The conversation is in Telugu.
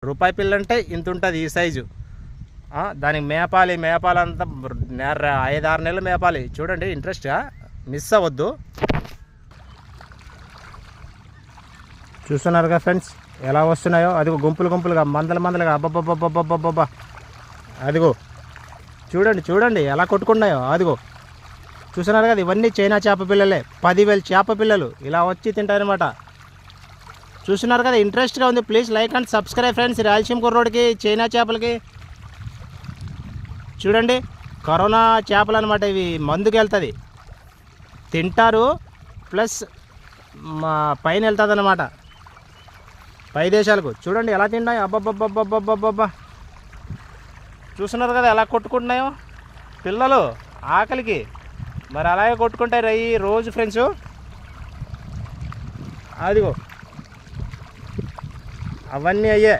రూపాయి పిల్ల అంటే ఇంత ఉంటుంది ఈ సైజు. దానికి మేపాలంతా 5-6 నెలలు మేపాలి. చూడండి ఇంట్రెస్ట్గా, మిస్ అవ్వద్దు. చూస్తున్నారుగా ఫ్రెండ్స్ ఎలా వస్తున్నాయో. అదిగో గుంపులుగా మందలుగా అబ్బబ్బబ్బబ్బబ్బబ్బబ్బా. అదిగో చూడండి ఎలా కొట్టుకున్నాయో. అదిగో చూస్తున్నారు కదా, ఇవన్నీ చైనా చేప పిల్లలే. 10,000 చేప పిల్లలు ఇలా వచ్చి తింటారనమాట. చూస్తున్నారు కదా, ఇంట్రెస్ట్గా ఉంది. Please like and subscribe friends. Rayalaseema కుర్రోడికి చైనా చేపలకి చూడండి, కరోనా చేపలు అనమాట ఇవి. మందుకు వెళ్తుంది, తింటారు, ప్లస్ పైన వెళ్తుంది అనమాట పై దేశాలకు. చూడండి ఎలా తిన్నాయో. అబ్బబ్బబ్బబ్బబ్బబ్బబ్బా. చూస్తున్నారు కదా ఎలా కొట్టుకుంటున్నాయో పిల్లలు ఆకలికి. మరి అలాగే కొట్టుకుంటారు ఈ రోజు ఫ్రెండ్స్. అదిగో అవన్నీ అయ్యే.